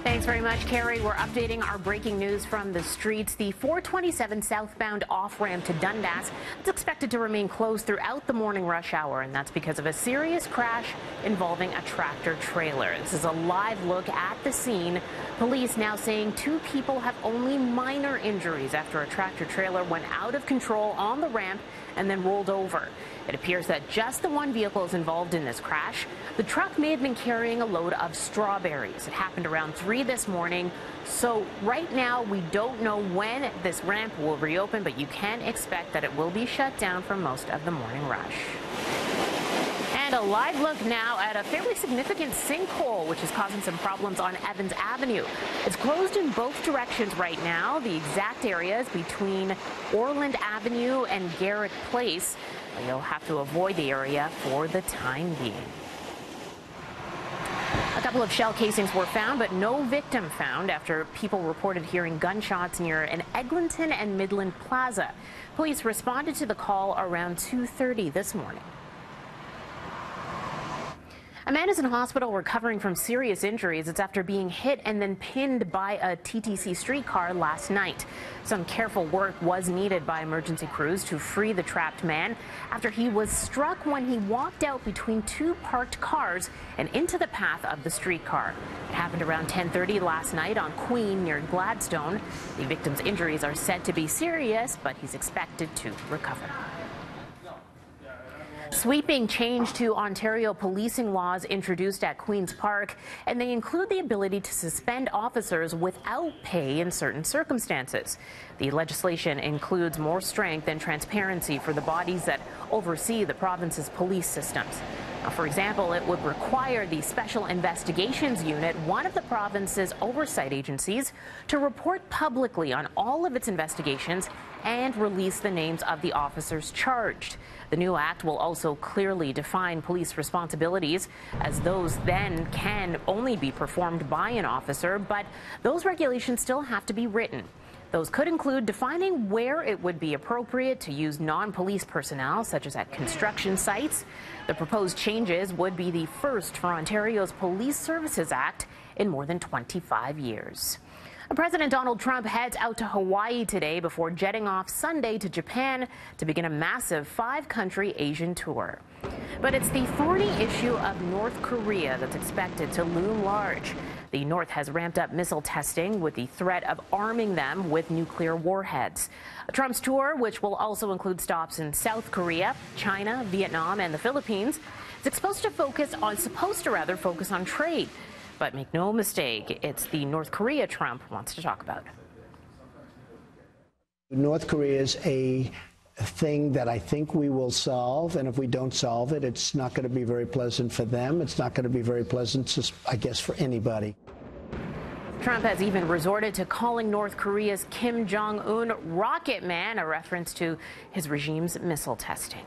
Thanks very much, Carrie. We're updating our breaking news from the streets. The 427 southbound off-ramp to Dundas is expected to remain closed throughout the morning rush hour, and that's because of a serious crash involving a tractor-trailer. This is a live look at the scene. Police now saying 2 people have only minor injuries after a tractor-trailer went out of control on the ramp and then rolled over. It appears that just the one vehicle is involved in this crash. The truck may have been carrying a load of strawberries. It happened around 3 this morning. So right now we don't know when this ramp will reopen, but you can expect that it will be shut down for most of the morning rush. And a live look now at a fairly significant sinkhole, which is causing some problems on Evans Avenue. It's closed in both directions right now. The exact area is between Orland Avenue and Garrett Place. You'll have to avoid the area for the time being. A couple of shell casings were found, but no victim found after people reported hearing gunshots near an Eglinton and Midland Plaza. Police responded to the call around 2:30 this morning. A man is in hospital recovering from serious injuries. It's after being hit and then pinned by a TTC streetcar last night. Some careful work was needed by emergency crews to free the trapped man after he was struck when he walked out between 2 parked cars and into the path of the streetcar. It happened around 10:30 last night on Queen near Gladstone. The victim's injuries are said to be serious, but he's expected to recover. Sweeping change to Ontario policing laws introduced at Queen's Park, and they include the ability to suspend officers without pay in certain circumstances. The legislation includes more strength and transparency for the bodies that oversee the province's police systems. Now, for example, it would require the Special Investigations Unit, one of the province's oversight agencies, to report publicly on all of its investigations and release the names of the officers charged. The new act will also clearly define police responsibilities, as those then can only be performed by an officer, but those regulations still have to be written. Those could include defining where it would be appropriate to use non-police personnel, such as at construction sites. The proposed changes would be the first for Ontario's Police Services Act in more than 25 years. President Donald Trump heads out to Hawaii today before jetting off Sunday to Japan to begin a massive 5-country Asian tour. But it's the thorny issue of North Korea that's expected to loom large. The North has ramped up missile testing with the threat of arming them with nuclear warheads. Trump's tour, which will also include stops in South Korea, China, Vietnam, and the Philippines, is supposed to focus on trade. But make no mistake, it's the North Korea Trump wants to talk about. North Korea is a thing that I think we will solve, and if we don't solve it, it's not going to be very pleasant for them. It's not going to be very pleasant, I guess, for anybody. Trump has even resorted to calling North Korea's Kim Jong-un Rocket Man, a reference to his regime's missile testing.